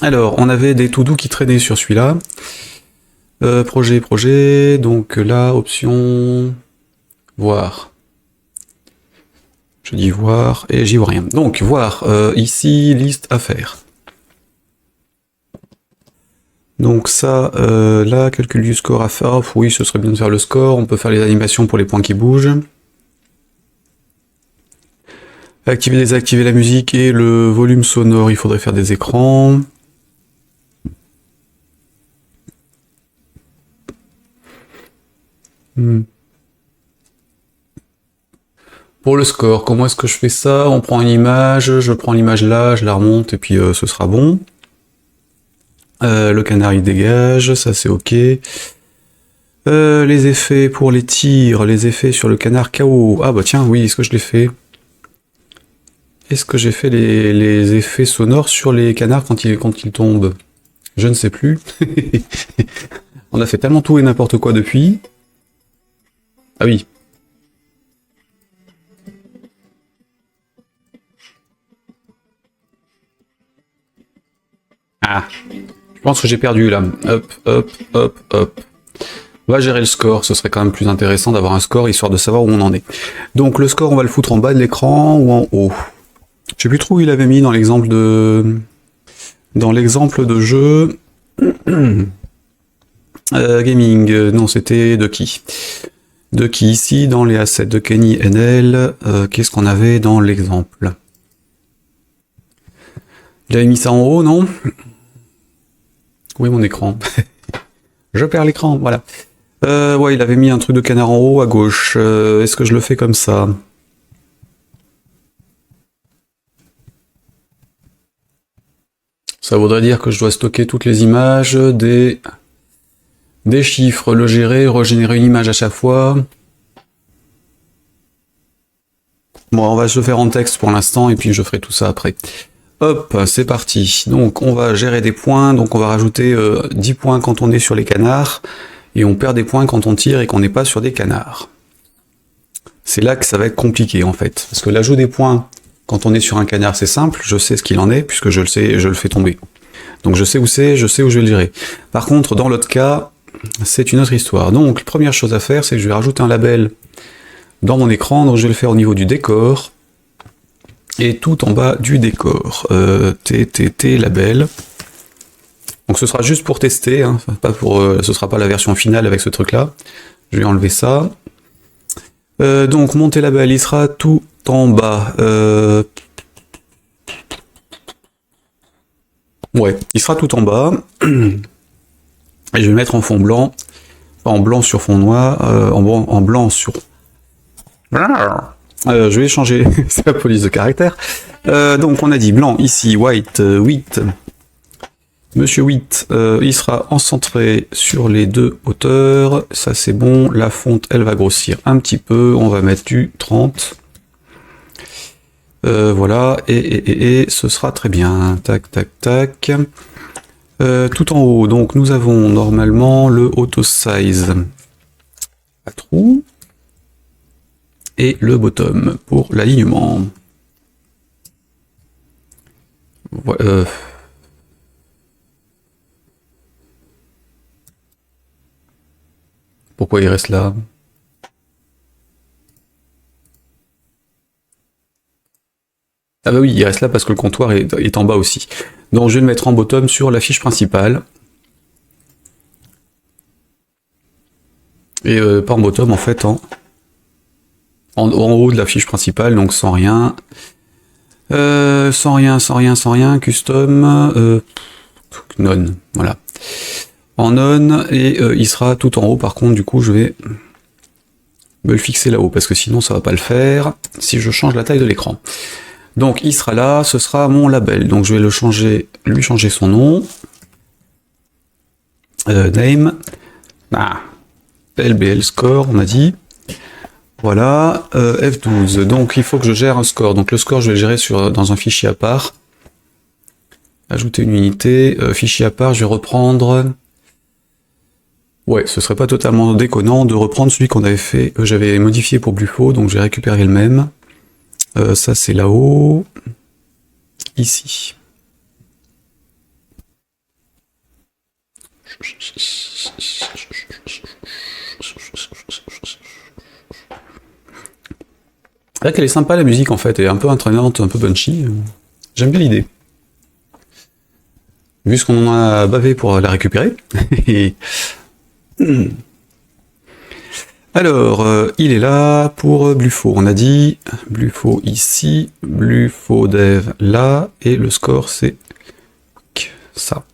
Alors, on avait des to-do qui traînaient sur celui-là. Projet, donc là, option, voir. Je dis voir, et j'y vois rien. Donc, voir, ici, liste à faire. Donc ça, là, calcul du score à faire. Oui, ce serait bien de faire le score. On peut faire les animations pour les points qui bougent. Activer, désactiver la musique et le volume sonore, il faudrait faire des écrans. Pour le score, comment est-ce que je fais ça? On prend une image, je prends l'image là, je la remonte et puis ce sera bon. Le canard il dégage, ça c'est ok. Les effets pour les tirs, les effets sur le canard KO. Ah bah tiens, oui, est-ce que je l'ai fait? Est-ce que j'ai fait les effets sonores sur les canards quand ils tombent? Je ne sais plus. On a fait tellement tout et n'importe quoi depuis. Ah oui. Ah. Je pense que j'ai perdu là. Hop, hop, hop, hop. On va gérer le score, ce serait quand même plus intéressant d'avoir un score histoire de savoir où on en est. Donc le score, on va le foutre en bas de l'écran ou en haut. Je sais plus trop où il avait mis dans l'exemple de... Dans l'exemple de jeu... gaming, non c'était de qui? De qui ici, dans les assets de Kenny NL, qu'est-ce qu'on avait dans l'exemple? Il avait mis ça en haut, non? Où est mon écran? Je perds l'écran, voilà. Ouais, il avait mis un truc de canard en haut à gauche. Est-ce que je le fais comme ça? Ça voudrait dire que je dois stocker toutes les images, des chiffres, le gérer, régénérer une image à chaque fois. Bon, on va se le faire en texte pour l'instant et puis je ferai tout ça après. Hop, c'est parti. Donc on va gérer des points, donc on va rajouter 10 points quand on est sur les canards, et on perd des points quand on tire et qu'on n'est pas sur des canards. C'est là que ça va être compliqué en fait, parce que l'ajout des points quand on est sur un canard c'est simple, je sais ce qu'il en est, puisque je le sais et je le fais tomber. Donc je sais où c'est, je sais où je vais le gérer. Par contre, dans l'autre cas, c'est une autre histoire. Donc, première chose à faire, c'est que je vais rajouter un label dans mon écran, donc je vais le faire au niveau du décor, et tout en bas du décor. TTT label. Donc ce sera juste pour tester, hein, pas pour, ce sera pas la version finale avec ce truc-là. Je vais enlever ça. Donc monter label, il sera tout en bas. Ouais, il sera tout en bas. Et je vais le mettre en fond blanc. Pas en blanc sur fond noir, en blanc sur... je vais changer, c'est la police de caractère. Donc on a dit blanc ici, white, 8. Monsieur 8, il sera en centré sur les deux hauteurs. Ça c'est bon, la fonte elle va grossir un petit peu, on va mettre du 30. Voilà, et ce sera très bien. Tac, tac, tac. Tout en haut, donc nous avons normalement le auto size à trou et le bottom pour l'alignement. Voilà, pourquoi il reste là? Ah bah oui, il reste là parce que le comptoir est en bas aussi. Donc je vais le mettre en bottom sur la fiche principale. Et pas en bottom en fait, en haut de la fiche principale, donc sans rien. Sans rien, custom, none, voilà. En none, et il sera tout en haut, par contre, du coup, je vais me le fixer là-haut, parce que sinon ça va pas le faire, si je change la taille de l'écran. Donc il sera là, ce sera mon label, donc je vais le changer, lui changer son nom. Name, LBL score, on a dit. Voilà, F12, donc il faut que je gère un score, donc le score je vais le gérer dans un fichier à part. Ajouter une unité, fichier à part, je vais reprendre... Ouais, ce serait pas totalement déconnant de reprendre celui qu'on avait fait, j'avais modifié pour Bluefo, donc j'ai récupéré le même. Ça c'est là-haut, ici. C'est vrai qu'elle est sympa la musique en fait, elle est un peu entraînante, un peu punchy. J'aime bien l'idée. Vu ce qu'on en a bavé pour la récupérer. Alors, il est là pour Blufo. On a dit Blufo ici, Blufo dev là, et le score c'est ça.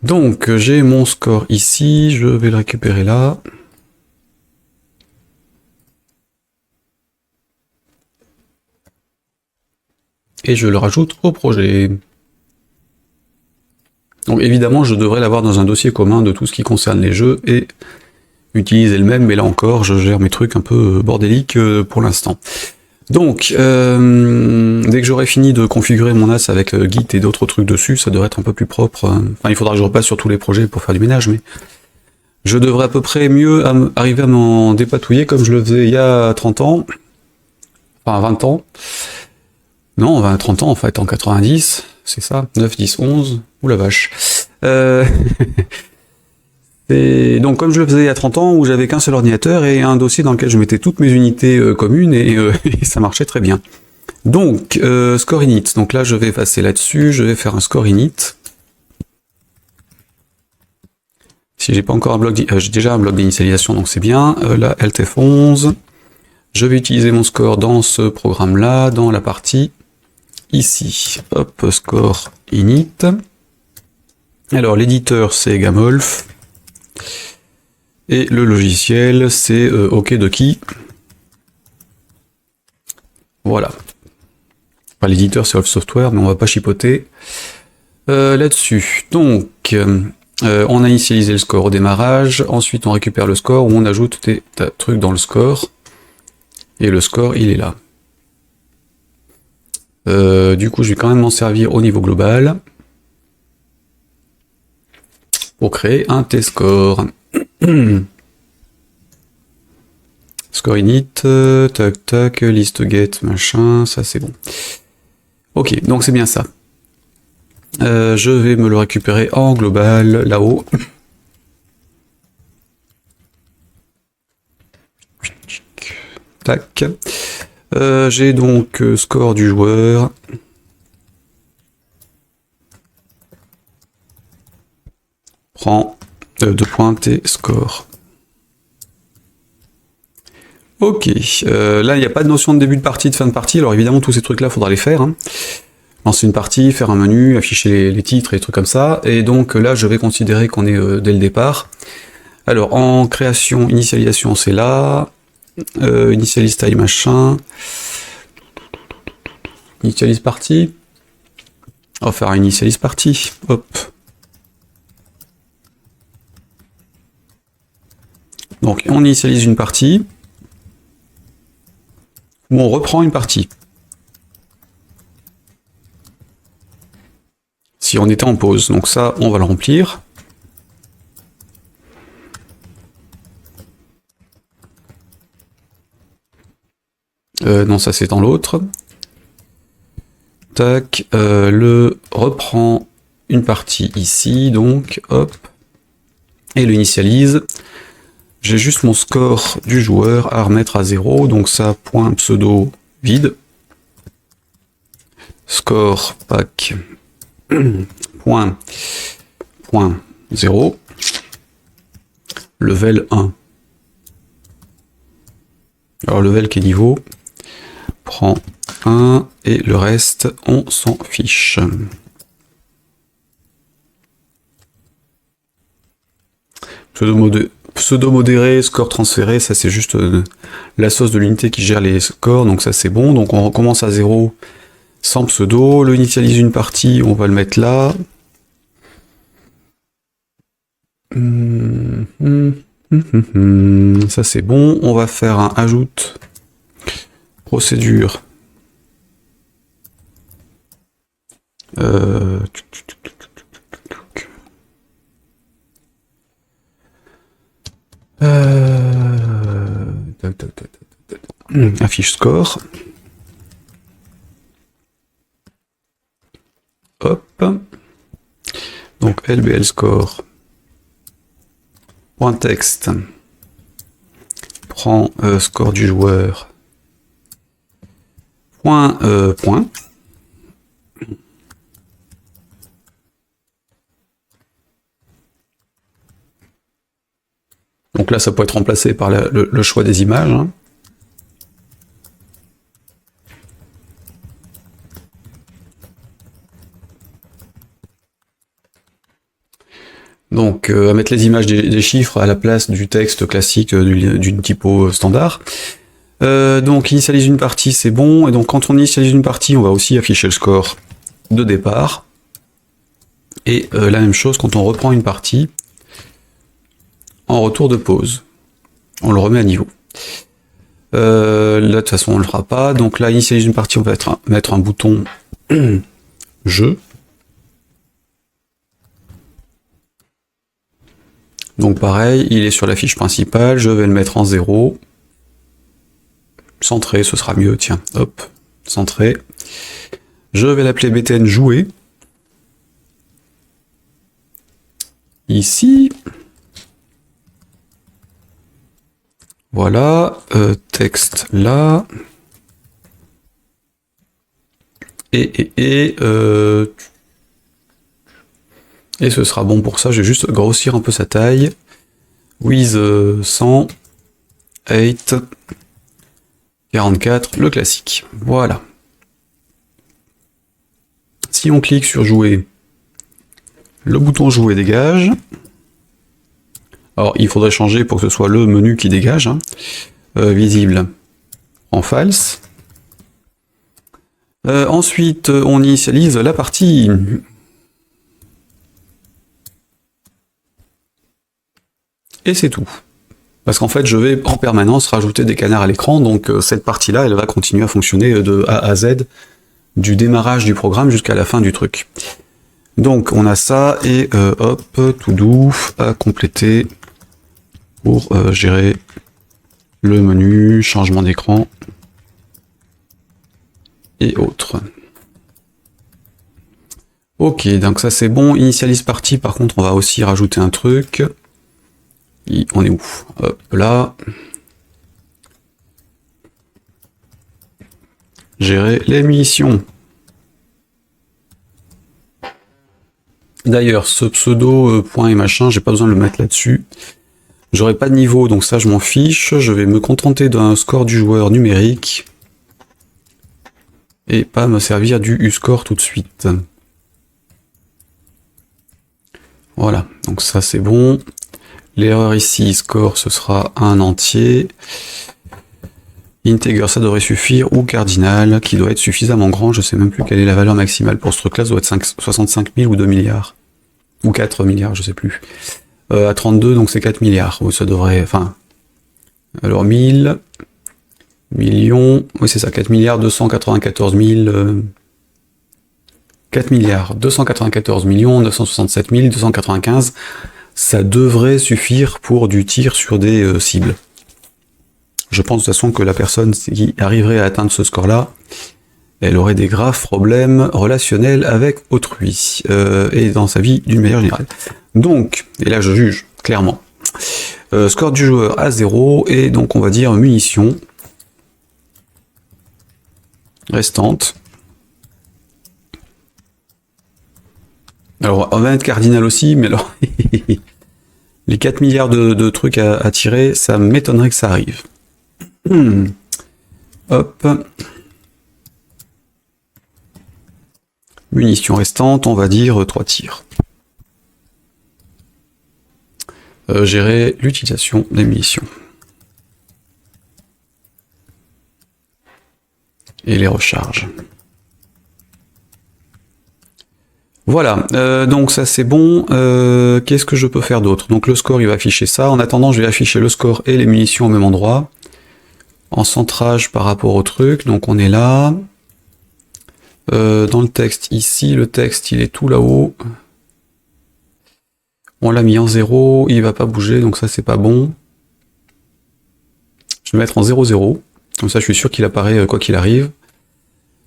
Donc, j'ai mon score ici, je vais le récupérer là. Et je le rajoute au projet. Donc évidemment, je devrais l'avoir dans un dossier commun de tout ce qui concerne les jeux et utiliser le même, mais là encore, je gère mes trucs un peu bordéliques pour l'instant. Donc, dès que j'aurai fini de configurer mon NAS avec Git et d'autres trucs dessus, ça devrait être un peu plus propre. Enfin, il faudra que je repasse sur tous les projets pour faire du ménage, mais je devrais à peu près mieux arriver à m'en dépatouiller comme je le faisais il y a 30 ans. Enfin, 20 ans. Non, 20, 30 ans en fait, en 90, c'est ça, 9, 10, 11, ouh la vache. Et donc comme je le faisais il y a 30 ans, où j'avais qu'un seul ordinateur et un dossier dans lequel je mettais toutes mes unités communes, et ça marchait très bien. Donc, score init, donc là je vais passer là-dessus, je vais faire un score init. Si j'ai pas encore un bloc, j'ai déjà un bloc d'initialisation, donc c'est bien. Là, LTF11, je vais utiliser mon score dans ce programme-là, dans la partie ici. Hop, score init. Alors, l'éditeur, c'est Gamolf. Et le logiciel, c'est OK de qui. Voilà. Enfin, l'éditeur, c'est Off Software, mais on va pas chipoter là-dessus. Donc, on a initialisé le score au démarrage. Ensuite, on récupère le score, où on ajoute des trucs dans le score. Et le score, il est là. Du coup, je vais quand même m'en servir au niveau global pour créer un T-score. Score init, tac tac, list get, machin, ça c'est bon. Ok, donc c'est bien ça. Je vais me le récupérer en global, là-haut. Tac. J'ai donc score du joueur. Prends 2 points T score. Ok, là il n'y a pas de notion de début de partie, de fin de partie, alors évidemment tous ces trucs-là, il faudra les faire. Hein. Lancer une partie, faire un menu, afficher les titres et des trucs comme ça, et donc là je vais considérer qu'on est dès le départ. Alors en création, initialisation c'est là, initialise taille machin, initialise partie, on va faire un initialise partie, hop. Donc on initialise une partie, ou on reprend une partie. Si on était en pause, donc ça on va le remplir. Non, ça c'est dans l'autre. Tac, le reprend une partie ici, donc hop, et le initialise. J'ai juste mon score du joueur à remettre à 0, donc ça, point pseudo vide. Score pack point 0. Level 1. Alors level qui est niveau, prend 1, et le reste, on s'en fiche. Pseudo modéré, score transféré, ça c'est juste la sauce de l'unité qui gère les scores, donc ça c'est bon. Donc on recommence à 0 sans pseudo, le initialise une partie, on va le mettre là. Ça c'est bon, on va faire un ajoute procédure. Affiche score. Hop. Donc LBL score. Point texte. Prend score du joueur. Point. Donc là, ça peut être remplacé par le choix des images. Hein. Donc, à mettre les images des chiffres à la place du texte classique d'une typo standard. Donc, initialise une partie, c'est bon. Et donc, quand on initialise une partie, on va aussi afficher le score de départ. Et la même chose quand on reprend une partie en retour de pause. On le remet à niveau. Là, de toute façon, on le fera pas. Donc là, initialise une partie, on va mettre un bouton jeu. Donc pareil, il est sur la fiche principale, je vais le mettre en 0. Centré, ce sera mieux, tiens, hop, centré. Je vais l'appeler btn jouer. Ici. Voilà, texte là. Et ce sera bon pour ça, je vais juste grossir un peu sa taille. With 100, 8, 44, le classique. Voilà. Si on clique sur jouer, le bouton jouer dégage. Alors il faudrait changer pour que ce soit le menu qui dégage. Hein. Visible en false. Ensuite, on initialise la partie. Et c'est tout. Parce qu'en fait, je vais en permanence rajouter des canards à l'écran, donc cette partie-là, elle va continuer à fonctionner de A à Z, du démarrage du programme jusqu'à la fin du truc. Donc, on a ça, et hop, tout doux, à compléter pour gérer le menu, changement d'écran, et autres. Ok, donc ça c'est bon. Initialise partie, par contre, on va aussi rajouter un truc. On est où? Hop là. Gérer les missions. D'ailleurs, ce pseudo point et machin, j'ai pas besoin de le mettre là-dessus. J'aurai pas de niveau, donc ça je m'en fiche. Je vais me contenter d'un score du joueur numérique. Et pas me servir du U-score tout de suite. Voilà, donc ça c'est bon. L'erreur ici, score, ce sera un entier. Integer, ça devrait suffire, ou cardinal, qui doit être suffisamment grand, je sais même plus quelle est la valeur maximale pour ce truc-là, ça doit être 65 000 ou 2 milliards. Ou 4 milliards, je sais plus. À 32, donc c'est 4 milliards, ou ça devrait, enfin... Alors 1000, millions, oui c'est ça, 4 milliards 294 000... 4 milliards 294 millions 967 295, ça devrait suffire pour du tir sur des cibles. Je pense de toute façon que la personne qui arriverait à atteindre ce score-là, elle aurait des graves problèmes relationnels avec autrui, et dans sa vie d'une manière générale. Donc, et là je juge, clairement, score du joueur à 0, et donc on va dire munitions restantes. Alors on va mettre cardinal aussi, mais alors les 4 milliards de trucs à tirer, ça m'étonnerait que ça arrive. Hop. Munitions restantes, on va dire 3 tirs. Gérer l'utilisation des munitions. Et les recharges. Voilà, donc ça c'est bon. Qu'est-ce que je peux faire d'autre? Donc le score il va afficher ça. En attendant, je vais afficher le score et les munitions au même endroit. En centrage par rapport au truc, donc on est là. Dans le texte, ici, le texte il est tout là-haut. On l'a mis en 0, il va pas bouger, donc ça c'est pas bon. Je vais mettre en 0,0, comme ça je suis sûr qu'il apparaît quoi qu'il arrive.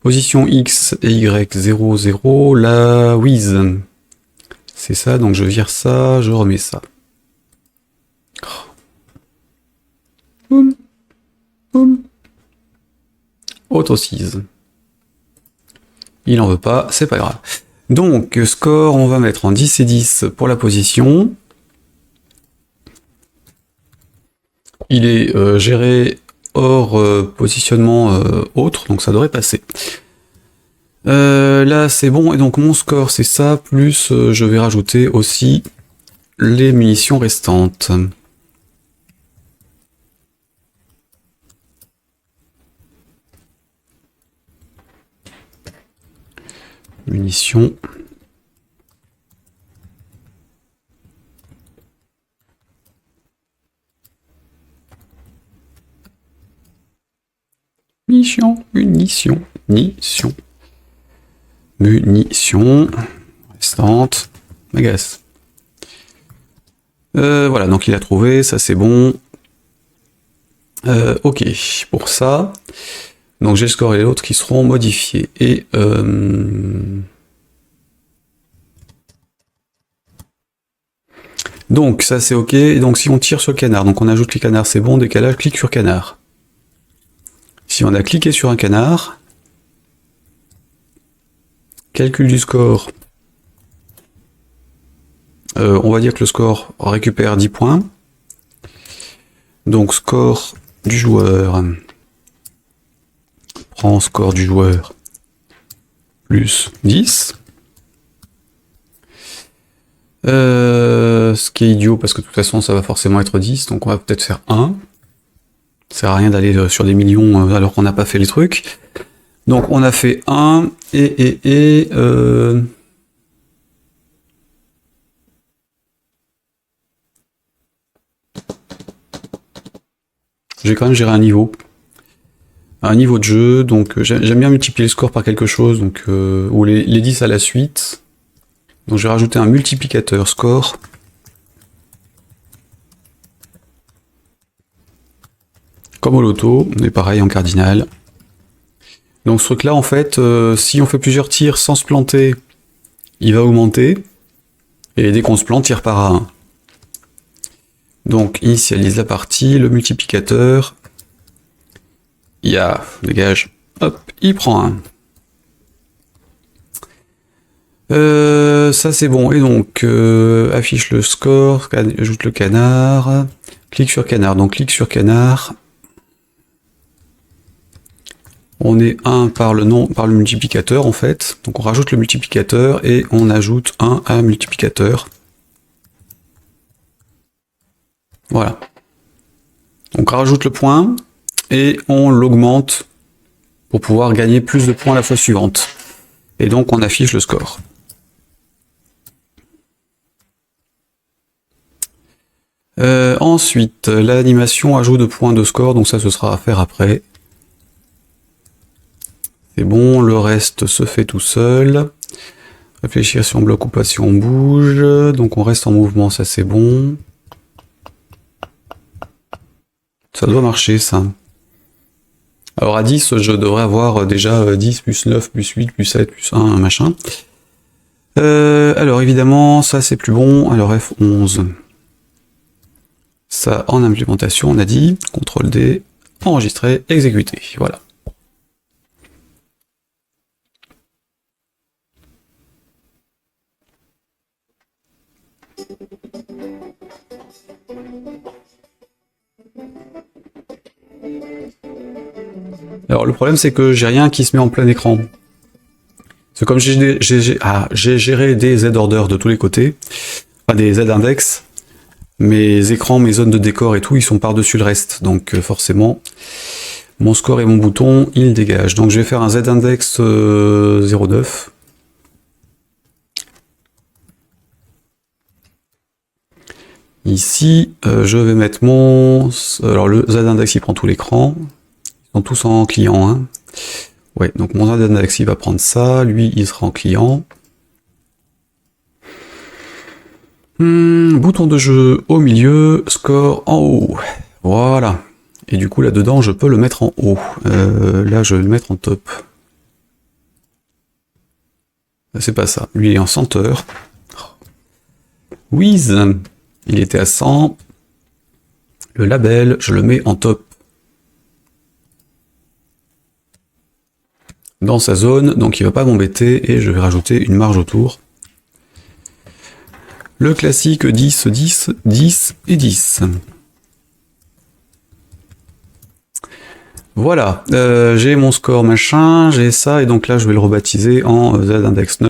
Position X et Y 0, 0, la with C'est ça, donc je vire ça, je remets ça. Boum. Boum. Autre 6. Il en veut pas, c'est pas grave. Donc, score, on va mettre en 10 et 10 pour la position. Il est géré hors positionnement autre, donc ça devrait passer. Là, c'est bon, et donc mon score, c'est ça, plus je vais rajouter aussi les munitions restantes. Munitions. Munitions. Restante. M'agace. Voilà, donc il a trouvé, ça c'est bon. Ok, pour ça. Donc j'ai le score et l'autre qui seront modifiés. Et donc ça c'est ok. Et donc si on tire sur le canard, donc on ajoute les canards, c'est bon, décalage, clique sur canard. Si on a cliqué sur un canard, calcul du score, on va dire que le score récupère 10 points. Donc score du joueur, prend score du joueur, plus 10. Ce qui est idiot, parce que de toute façon ça va forcément être 10, donc on va peut-être faire 1. Ça sert à rien d'aller sur des millions alors qu'on n'a pas fait les trucs. Donc on a fait 1, et j'ai quand même géré un niveau. Un niveau de jeu, donc j'aime bien multiplier le score par quelque chose, donc ou les 10 à la suite. Donc je vais rajouter un multiplicateur score. Comme au loto, mais pareil en cardinal. Donc ce truc là en fait, si on fait plusieurs tirs sans se planter, il va augmenter. Et dès qu'on se plante, il repart à 1. Donc initialise la partie, le multiplicateur. Dégage. Hop, il prend 1. Ça c'est bon, et donc affiche le score, ajoute le canard, clique sur canard, donc clique sur canard. On est 1 par le multiplicateur en fait, donc on rajoute le multiplicateur et on ajoute 1 à multiplicateur. Voilà. Donc on rajoute le point et on l'augmente pour pouvoir gagner plus de points la fois suivante. Et donc on affiche le score. Ensuite, l'animation ajout de points de score, donc ça ce sera à faire après. C'est bon, le reste se fait tout seul. Réfléchir si on bloque ou pas si on bouge. Donc on reste en mouvement, ça c'est bon. Ça doit marcher ça. Alors à 10, je devrais avoir déjà 10 plus 9 plus 8 plus 7 plus 1, machin. Alors évidemment, ça c'est plus bon. Alors F11. Ça en implémentation, on a dit. CTRL D, enregistrer, exécuter. Voilà. Alors le problème c'est que j'ai rien qui se met en plein écran. C'est comme j'ai géré des Z-orders de tous les côtés, enfin des Z-index, mes écrans, mes zones de décor et tout, ils sont par-dessus le reste, donc forcément, mon score et mon bouton, ils dégagent. Donc je vais faire un Z-index 09. Ici, je vais mettre mon... Alors le Z-index, il prend tout l'écran. Ils sont tous en client. Hein. Ouais, donc mon Z-index, il va prendre ça. Lui, il sera en client. Bouton de jeu au milieu, score en haut. Voilà. Et du coup, là-dedans, je peux le mettre en haut. Là, je vais le mettre en top. C'est pas ça. Lui, il est en center. Wiz, il était à 100. Le label, je le mets en top. Dans sa zone, donc il va pas m'embêter, et je vais rajouter une marge autour. Le classique 10, 10, 10 et 10. Voilà, j'ai mon score machin, j'ai ça, et donc là je vais le rebaptiser en Z-index 9.